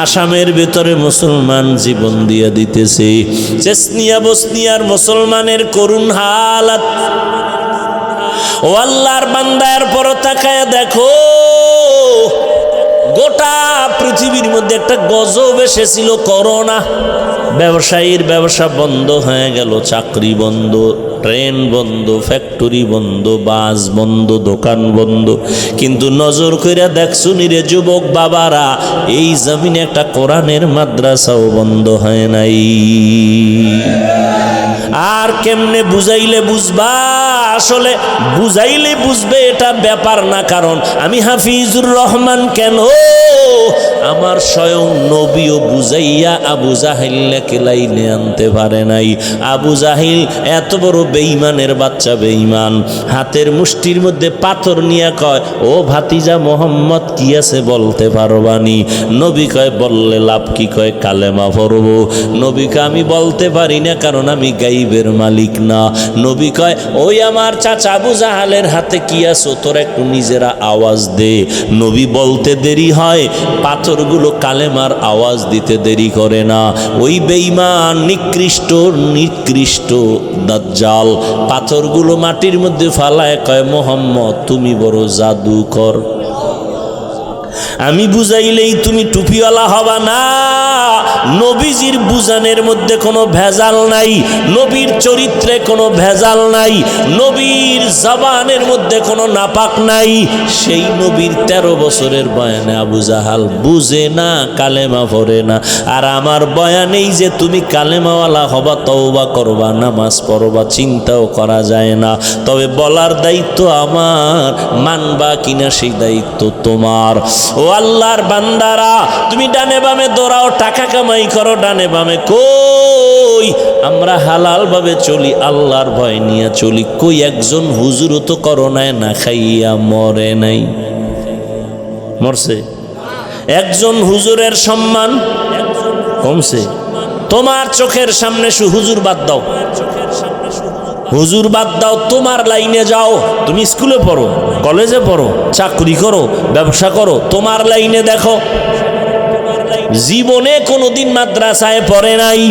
আসামের ভেতরে মুসলমান জীবন দিয়ে দিতেছে। চেচনিয়া বসনিয়ার মুসলমানের করুণ হালাত। ও আল্লাহর বান্দার পর তাকায় দেখো, গোটা পৃথিবীর মধ্যে একটা গজব এসেছিল, করোনা। ব্যবসায়ীর ব্যবসা বন্ধ হয়ে গেল, চাকরি বন্ধ, ট্রেন বন্ধ, ফ্যাক্টরি বন্ধ, বাস বন্ধ, দোকান বন্ধ। কিন্তু নজর কইরা দেখছুনি রে যুবক বাবারা, এই জমিনে একটা কোরআনের মাদ্রাসাও বন্ধ হয় নাই। আর কেমনে বুঝাইলে বুঝবা? আসলে বুঝাইলে বুঝবে এটা ব্যাপার না, কারণ আমি হাফিজুর রহমান কেন, আমার স্বয়ং নবীও বুঝাইয়া আবু জাহিলকে লাইনে আনতে পারে নাই। আবু জাহিল এত বড় বেঈমানের বাচ্চা, বেঈমান, হাতের মুষ্টির মধ্যে পাথর নিয়ে কয়, ও ভাতিজা মোহাম্মদ কি আছে বলতে পারবানি? নবী কয়, বললে লাভ কি? কয়, কালেমা পড়ব। নবীকে আমি বলতে পারি না, কারণ আমি গাইবের মালিক না। নবী কয়, ওই আমার চাচা আবু জাহালের হাতে কি আছো, তোর একটু নিজেরা আওয়াজ দে। নবী বলতে দেরি হয়, পাথরগুলো কালেমার আওয়াজ দিতে দেরি করে না। ওই বেঈমান নিকৃষ্ট দাজ্জাল পাথরগুলো মাটির মধ্যে ফালায় কয়, মোহাম্মদ তুমি বড় জাদুকর, আমি বুঝাইলেই তুমি টুপিওয়ালা হবা না। নবীজির বুঝানের মধ্যে কোনো ভেজাল নাই, নবীর চরিত্রে কোনো ভেজাল নাই, নবীর জবানের মধ্যে কোনো নাপাক নাই। সেই নবীর 13 বছরের বয়ানে আবু জাহাল বুঝে না, কালেমা পড়ে না। আর আমার বয়ানেই যে তুমি কালেমাওয়ালা হবা, তওবা করবা, নামাজ পড়বা, চিন্তাও করা যায় না। তবে বলার দায়িত্ব আমার, মানবা কিনা সেই দায়িত্ব তোমার। ও আল্লাহর বান্দারা, তুমি ডানে বামে দৌড়াও, টাকা কামাই করো ডানে বামে, কই আমরা হালাল ভাবে চলি, আল্লাহর ভয় নিয়ে চলি। কই একজন হুজুরও তো করোনায় না খাইয়া মরে নাই, মরছে? একজন হুজুরের সম্মান কমছে? তোমার চোখের সামনে হুজুর বাদ দাও, হুজুর বাদ দাও, তোমার লাইনে যাও। তুমি স্কুলে পড়ো, কলেজে পড়ো, চাকরি করো, ব্যবসা করো, তোমার লাইনে দেখো। জীবনে কোনোদিন মাদ্রাসায় পড়ে নাই,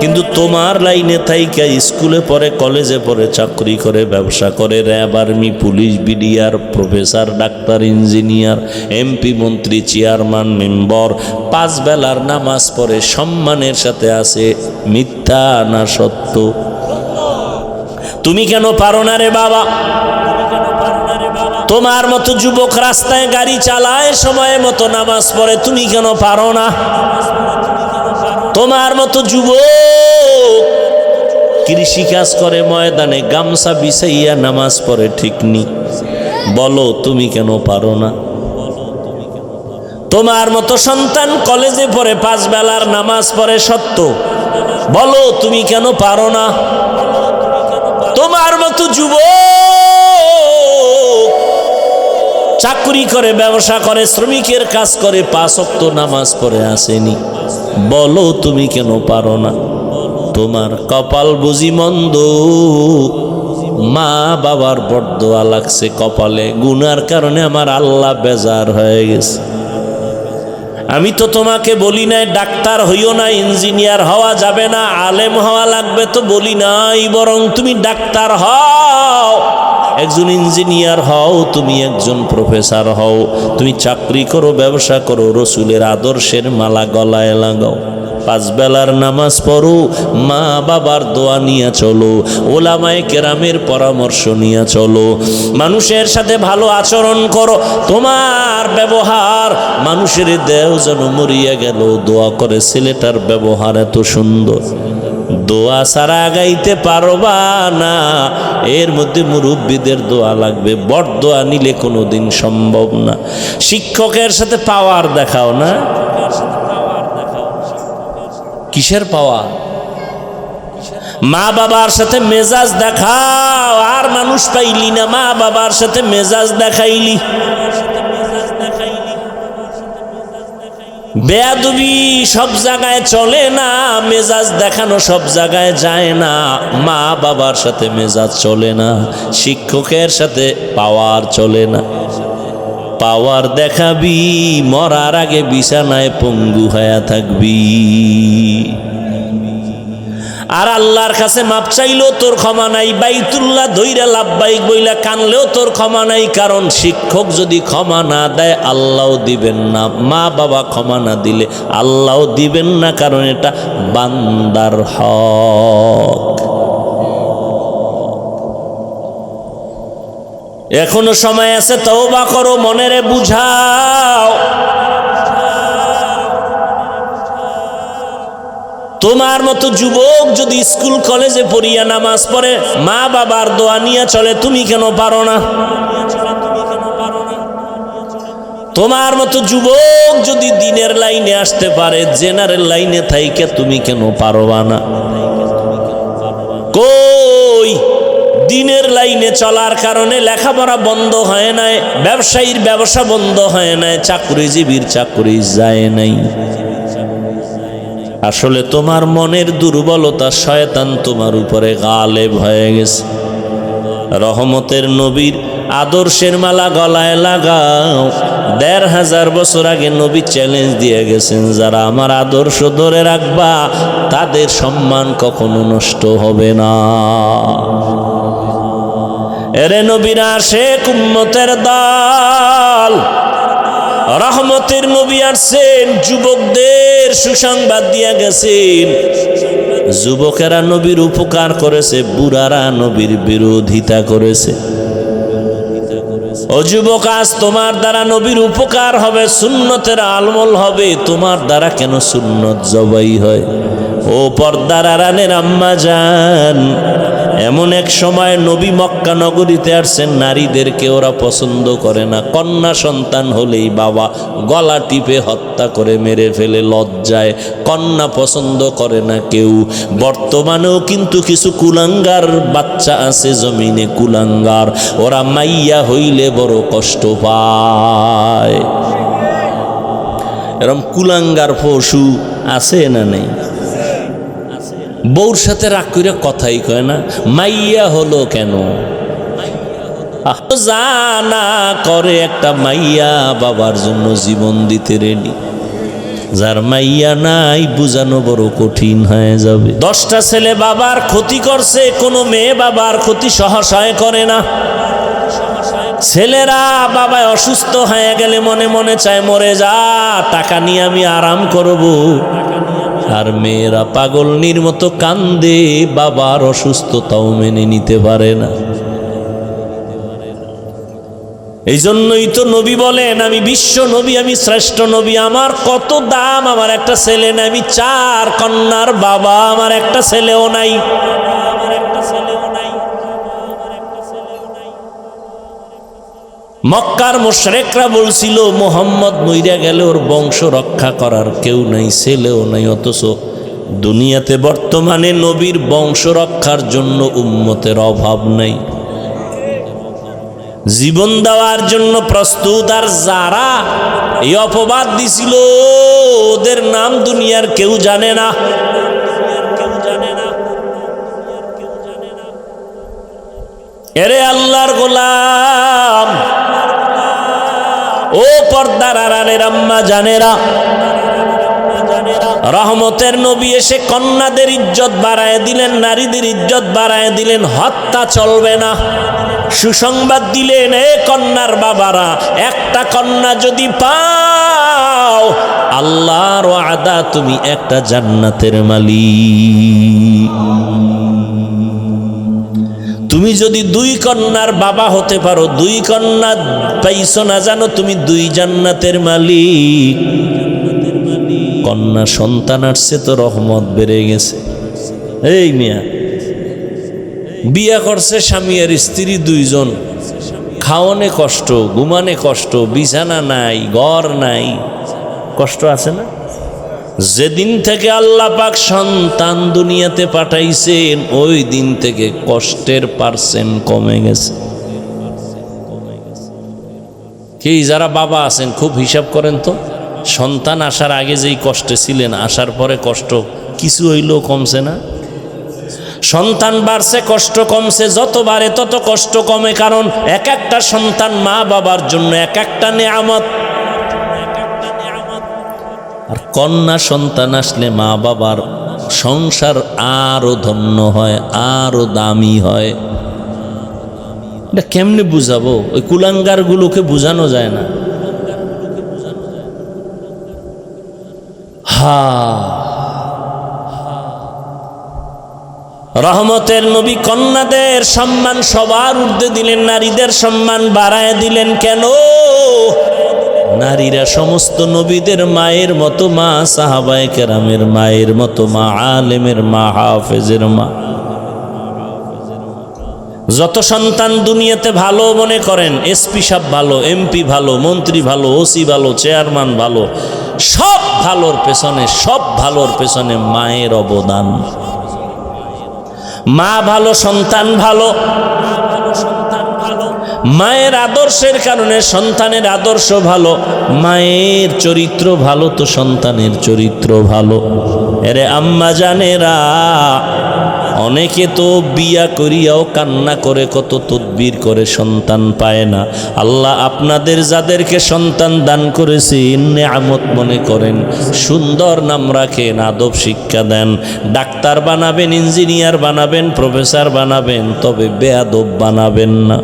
কিন্তু তোমার লাইনে থাইকা স্কুলে পড়ে, কলেজে পড়ে, চাকরি করে, ব্যবসা করে, RAB, army, police, BDR, professor, doctor, engineer, MP, মন্ত্রী, চেয়ারম্যান, মেম্বার, 5 বেলার নামাজ পড়ে, সম্মানের সাথে আছে। মিথ্যা না সত্য? তুমি কেন পারো না রে বাবা? তোমার মতো যুবক রাস্তায় গাড়ি চালায়, সময় মতো নামাজ পড়ে, তুমি কেন পারো না? তোমার মতো যুবক কৃষি কাজ করে, ময়দানে গামছা বিছাইয়া নামাজ পড়ে, ঠিক নি? বলো তুমি কেন পারো না? তোমার মতো সন্তান কলেজে পড়ে, 5 বেলার নামাজ পড়ে, সত্য, বলো তুমি কেন পারো না? তোমার মতো যুবক চাকরি করে, ব্যবসা করে, শ্রমিকের কাজ করে, 5 ওয়াক্ত নামাজ পড়ে আসেনি, বলো তুমি কেন পারো না? তোমার কপাল বুঝি মন্দ, মা বাবার বড়দোয়া লাগছে কপালে, গুনার কারণে আমার আল্লাহ বেজার হয়ে গেছে। আমি তো তোমাকে বলি নাই ডাক্তার হইও না, ইঞ্জিনিয়ার হওয়া যাবে না, আলেম হওয়া লাগবে তো বলি নাই, বরং তুমি ডাক্তার হও, একজন ইঞ্জিনিয়ার হও, তুমি একজন প্রফেসর হও, তুমি চাকরি করো, ব্যবসা করো, রসুলের আদর্শের মালা গলায় লাগাও, 5 বেলার নামাজ পড়ো, মা বাবার দোয়া নিয়ে চলো, ওলামায়ে কেরামের পরামর্শ নিয়ে চলো, মানুষের সাথে ভালো আচরণ করো, তোমার ব্যবহার মানুষের দেহ যেন মরিয়া গেল, দোয়া করে ছেলেটার ব্যবহার এত সুন্দর। দোয়া ছাড়া গাইতে পারবা না, এর মধ্যে মুরব্বীদের দোয়া লাগবে, বড় দোয়া নিলে কোনোদিন সম্ভব না। শিক্ষকের সাথে পাওয়ার দেখাও না, কিসের পাওয়ার? মা বাবার সাথে মেজাজ দেখাও, আর মানুষ পাইলি না, মা বাবার সাথে মেজাজ দেখাইলি। বেয়াদবি সব জায়গায় চলে না, মেজাজ দেখানো সব জায়গায় যায় না, মা বাবার সাথে মেজাজ চলে না, শিক্ষকের সাথে পাওয়ার চলে না। পাওয়ার দেখাবি, মরার আগে বিছানায় পঙ্গু হয়ে থাকবি। আর আল্লাহর কাছে মাপ চাইলেও তোর ক্ষমা নাই, বাইতুল্লাহ ধইরা লাব্বাইক বইলা কানলেও তোর ক্ষমা নাই, কারণ শিক্ষক যদি ক্ষমা না দেয় আল্লাহও দিবেন না, মা বাবা ক্ষমা না দিলে আল্লাহও দিবেন না, কারণ এটা বান্দার হক। এখনো সময় আছে, তওবা করো, মনেরে বুঝাও। তোমার মতো যুবক যদি স্কুল কলেজে পড়িয়া নামাজ পড়ে, মা বাবার দোয়া নিয়ে চলে, তুমি কেন পারো না? তোমার মতো যুবক যদি দিনের লাইনে আসতে পারে, জেনারেল লাইনে থাইকে তুমি কেন পারবা না? কই দিনের লাইনে চলার কারণে লেখাপড়া বন্ধ হয় নাই, ব্যবসায়ীর ব্যবসা বন্ধ হয় নাই, চাকরিজীবীর চাকরি যায় নাই। আসলে তোমার মনের দুর্বলতা, শয়তান তোমার উপরে গালেব হয়ে গেছে। রহমতের নবীর আদর্শের মালা গলায় লাগাও। ১৫০০ বছর আগে নবী চ্যালেঞ্জ দিয়ে গেছেন, যারা আমার আদর্শ ধরে রাখবা তাদের সম্মান কখনো নষ্ট হবে না। এরে নবীর আশিক উম্মতের দল, রহমতের নবী আসছেন, যুবকদের সুসংবাদ দিয়া গেছেন। যুবকেরা নবীর উপকার করেছে, বুড়ারা নবীর বিরোধিতা করেছে। ও যুবক, আজ তোমার দ্বারা নবীর উপকার হবে, সুন্নতের আমল হবে, তোমার দ্বারা কেন সুন্নত জবাই হয়? ও পর্দার আড়ালের আম্মা জান, এমন এক সময় নবী মক্কা নগরীতে আসছেন, নারীদেরকে ওরা পছন্দ করে না। কন্যা সন্তান হলেই বাবা গলা টিপে হত্যা করে মেরে ফেলে লজ্জায়, কন্যা পছন্দ করে না কেউ। বর্তমানেও কিন্তু কিছু কুলাঙ্গার বাচ্চা আছে জমিনে, কুলাঙ্গার, ওরা মাইয়া হইলে বড় কষ্ট পায়। এরম কুলাঙ্গার পশু আছে না নেই? বউর সাথে রাগ করে কথাই কয় না, মাইয়া হলো কেন? জানা করে একটা মাইয়া বাবার জন্য জীবন দিতে রেডি, যার মাইয়া নাই বুঝানো বড় কঠিন হয়ে যাবে। 10টা ছেলে বাবার ক্ষতি করছে, কোনো মেয়ে বাবার ক্ষতি সহসায় করে না। ছেলেরা বাবায় অসুস্থ হয়ে গেলে মনে মনে চায় মরে যা, টাকা নিয়ে আমি আরাম করব। আর মেয়েরা পাগলনির মতো কান্দে, বাবার অসুস্থতাও মেনে নিতে পারে না। এই জন্যই তো নবী বলেন, আমি বিশ্ব নবী, আমি শ্রেষ্ঠ নবী, আমার কত দাম, আমার একটা ছেলে নাই, আমি 4 কন্যার বাবা, আমার একটা ছেলেও নাই। মক্কার মুশরিকরা বলছিল মুহাম্মদ মইরা গেলে ওর বংশ রক্ষা করার কেউ নাই, ছেলেও নাই। অথচ দুনিয়াতে বর্তমানে নবীর বংশ রক্ষার জন্য উম্মতের অভাব নাই, জীবন দেওয়ার জন্য প্রস্তুত। আর যারা এই অপবাদ দিছিল ওদের নাম দুনিয়ার কেউ জানে না। এরে আল্লাহর গোলাম, ও পর্দার আড়ালের আম্মা জানেরা, রহমতের নবী এসে কন্যাদের ইজ্জত বাড়ায় দিলেন, নারীদের ইজ্জত বাড়ায় দিলেন। হত্যা চলবে না, সুসংবাদ দিলেন, এ কন্যার বাবারা, একটা কন্যা যদি পাও আল্লাহর ওয়াদা, তুমি একটা জান্নাতের মালিক। তুমি যদি 2 কন্যার বাবা হতে পারো, 2 কন্যা পাইছো না জানো, তুমি 2 জান্নাতের মালিক। কন্যা সন্তান আসছে তো রহমত বেড়ে গেছে। এই মিয়া বিয়া করছে স্বামী আর স্ত্রী 2 জন, খাওয়ানে কষ্ট, ঘুমানে কষ্ট, বিছানা নাই, ঘর নাই, কষ্ট আছে না? যেদিন থেকে আল্লাহ পাক সন্তান দুনিয়াতে পাঠাইছেন ওই দিন থেকে কষ্টের % কমে গেছে। কি যারা বাবা আছেন খুব হিসাব করেন তো, সন্তান আসার আগে যেই কষ্টে ছিলেন, আসার পরে কষ্ট কিছু হইলেও কমছে না? সন্তান বাড়ছে, কষ্ট কমছে, যত বাড়ে তত কষ্ট কমে। কারণ এক একটা সন্তান মা বাবার জন্য এক একটা নেয়ামত। আর কন্যা সন্তান আসলে মা বাবার সংসার আরো ধন্য হয়, আরো দামি হয়। এটা কেমনে বুঝাবো? ওই কুলাঙ্গার গুলোকে বুঝানো যায় না। রহমতের নবী কন্যাদের সম্মান সবার ঊর্ধ্বে দিলেন, নারীদের সম্মান বাড়ায় দিলেন। কেন? নারীরা সমস্ত নবীদের মায়ের মতো মা, সাহাবায়ে কেরামের মায়ের মতো মা, আলেমের মা, হাফেজের মা। যত সন্তান দুনিয়াতে ভালো মনে করেন, এসপি সাহেব ভালো, এমপি ভালো, মন্ত্রী ভালো, ওসি ভালো, চেয়ারম্যান ভালো, সব ভালোর পেছনে, সব ভালোর পেছনে মায়ের অবদান। মা ভালো, সন্তান ভালো। মায়ের আদর্শের কারণে সন্তানের আদর্শ ভালো, মায়ের চরিত্র ভালো তো সন্তানের চরিত্র ভালো। এরে আম্মা জানেরা, অনেকে তো বিয়া করিয়াও কান্না করে, কত তদবির করে, সন্তান পায় না। আল্লাহ আপনাদের যাদেরকে সন্তান দান করেছেন নেয়ামত মনে করেন, সুন্দর নাম রাখেন, আদব শিক্ষা দেন। ডাক্তার বানাবেন, ইঞ্জিনিয়ার বানাবেন, প্রফেসর বানাবেন, তবে বেয়াদব বানাবেন না।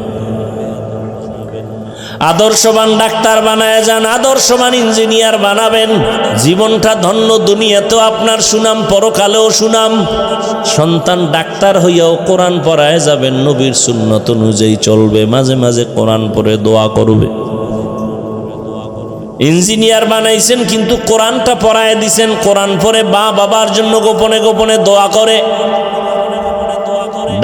আদর্শবান ডাক্তার বানায় যান, আদর্শবান ইঞ্জিনিয়ার বানাবেন, জীবনটা ধন্য। দুনিয়াতেও আপনার সুনাম, পরকালেও সুনাম। সন্তান ডাক্তার হইয়াও কোরআন পড়ায় যাবেন, নবীর সুন্নত অনুযায়ী চলবে, মাঝে মাঝে কোরআন পড়ে দোয়া করবে। ইঞ্জিনিয়ার বানাইছেন কিন্তু কোরআনটা পড়ায় দিছেন, কোরআন পড়ে মা বাবার জন্য গোপনে গোপনে দোয়া করে।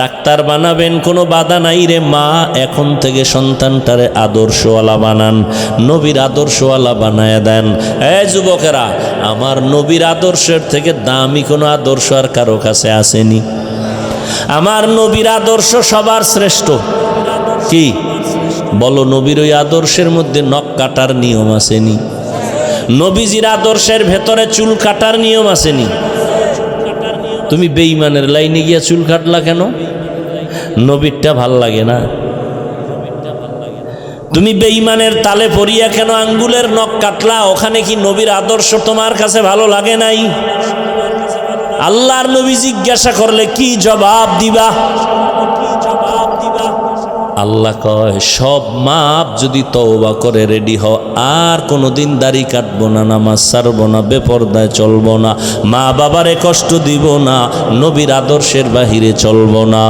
ডাক্তার বানাবেন, কোনো বাধা নাই রে মা, এখন থেকে সন্তানটারে আদর্শওয়ালা বানান, নবীর আদর্শওয়ালা বানায় দেন। এই যুবকেরা, আমার নবীর আদর্শের থেকে দামি কোনো আদর্শ আর কারো কাছে আসেনি। আমার নবীর আদর্শ সবার শ্রেষ্ঠ। কি বলো? নবীর ওই আদর্শের মধ্যে নখ কাটার নিয়ম আসেনি, নবীজির আদর্শের ভেতরে চুল কাটার নিয়ম আসেনি। তুমি বেঈমানের লাইনে গিয়া চুল কাটলা কেন? নবীরটা ভাল লাগে না? তুমি বেঈমানের তালে পড়িয়া কেন আঙ্গুলের নখ কাটলা? ওখানে কি নবীর আদর্শ তোমার কাছে ভালো লাগে নাই? আল্লাহর নবী জিজ্ঞাসা করলে কি জবাব দিবা? আল্লাহ কয়, সব মাপ যদি তওবা করে রেডি হও, আর কোনোদিন দাড়ি কাটবো না, নামাজ ছাড়বো না, বেপরদায় চলবো না, মা বাবারে কষ্ট দিব না, নবীর আদর্শের বাহিরে চলবো না।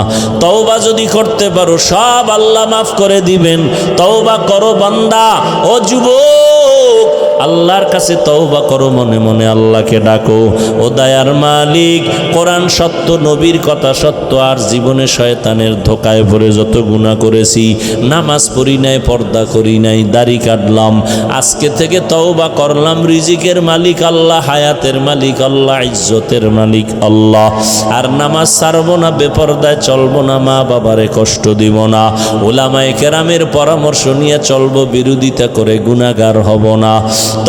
তওবা যদি করতে পারো সব আল্লাহ মাফ করে দিবেন। তওবা করো বান্দা, ও যুবক, আল্লাহর কাছে তওবা করো, মনে মনে আল্লাহকে ডাকো। ও দয়ার মালিক, কোরআন সত্য, নবীর কথা সত্য, আর জীবনে শয়তানের ধোকায় পড়ে যত গুনাহ করেছি, নামাজ পড়ি নাই, পর্দা করি নাই, দাড়ি কাটলাম, আজকে থেকে তওবা করলাম। রিজিকের মালিক আল্লাহ, হায়াতের মালিক আল্লাহ, ইজ্জতের মালিক আল্লাহ। আর নামাজ ছাড়বো না, বেপরদায় চলবো না, মা বাবারে কষ্ট দিব না, উলামায়ে কেরামের পরামর্শ নিয়ে চলবো, বিরোধিতা করে গুনাহগার হব না।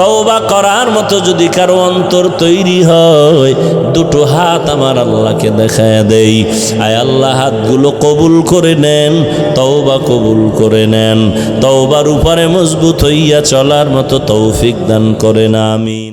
তওবা করার মতো যদি কারো অন্তর তৈরি হয়, দুটো হাত আমার আল্লাহকে দেখায় দেই। আয় আল্লাহ, হাতগুলো কবুল করে নেন, তওবা কবুল করে নেন, তওবার উপরে মজবুত হইয়া চলার মতো তৌফিক দান করেন, আমিন।